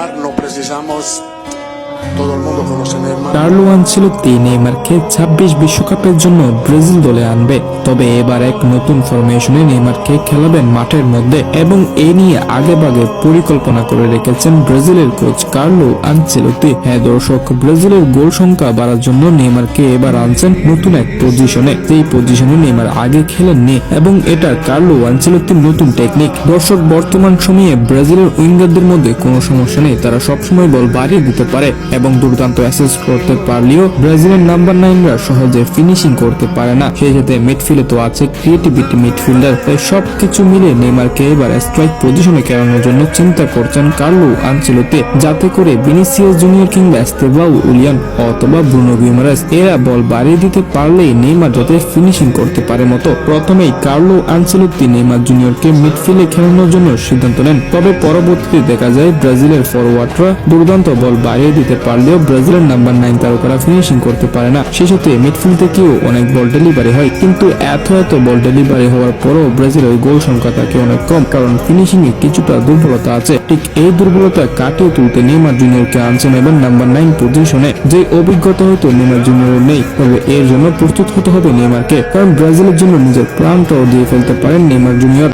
Neymar, no precisamos, todo el mundo conoce a Neymar. Carlo Ancelotti নেইমারকে 26 বিশ্বকাপের জন্য Brazil দলে আনবে, তবে এবার এক নতুন ফরমেশনে নেইমারকে খেলাবেন মাঠের মধ্যে এবং এ নিয়ে আগেভাগে পরিকল্পনা করে রেখেছেন ব্রাজিলের কোচ কার্লো আনচেলত্তি। হ্যাঁ দর্শক, ব্রাজিলের গোল সংখ্যা বাড়ার জন্য নেইমারকে এবার আনছেন নতুন এক পজিশনে, যেই পজিশনে নেইমার আগে খেলেননি এবং এটা কার্লো আনচেলত্তির নতুন টেকনিক। দর্শক, বর্তমান সময়ে ব্রাজিলের উইঙ্গারদের মধ্যে কোনো সমস্যা নেই, তারা সবসময় বল বাড়িয়ে দিতে পারে এবং দুর্দান্ত অ্যাসিস্ট করতে পারলেও ব্রাজিলের নাম্বার 9রা সহজে ফিনিশিং করতে পারে না। সেই সাথে মিডফিল্ডে তো আছে ক্রিয়েটিভিটি মিডফিল্ডার। তাই সবকিছু মিলে নেইমারকে এবার স্ট্রাইক পজিশনে খেলানোর জন্য চিন্তা করছেন কার্লো আনচেলত্তি, যাতে করে ভিনিসিয়াস জুনিয়র কিংবা এস্তেভাও উলিয়ান অথবা ব্রুনো গুইমারেস এরা বল বাড়িয়ে দিতে পারলেই নেইমার যাতে ফিনিশিং করতে পারে মতো। প্রথমেই কার্লো আনচেলত্তি নেইমার জুনিয়রকে মিডফিল্ডে খেলানোর জন্য সিদ্ধান্ত নেন, তবে পরবর্তীতে দেখা যায় ব্রাজিলের ফরওয়ার্ডরা দুর্দান্ত বল বাড়িয়ে দিতে পারলেও ব্রাজিলের নাম্বার 9 তারকারা ফিনিশিং করতে পারে না। সেই সাথে মিডফিল্ড থেকেও অনেক বল ডেলিভারি হয়, কিন্তু এত বল ডেলিভারি হওয়ার পরও ব্রাজিলের গোল সংখ্যা থাকে অনেক কম, কারণ ফিনিশিং এ কিছুটা দুর্বলতা আছে। ঠিক এই দুর্বলতা কাটিয়ে তুলতে নেইমার জুনিয়রকে আনছেন এবং নাম্বার 9 পজিশনে। যে অভিজ্ঞতা হয়তো নেইমার জুনিয়রের নেই, তবে এর জন্য প্রস্তুত হতে হবে নেইমারকে, কারণ ব্রাজিলের জন্য নিজের প্রাণটাও দিয়ে ফেলতে পারেন নেইমার জুনিয়র।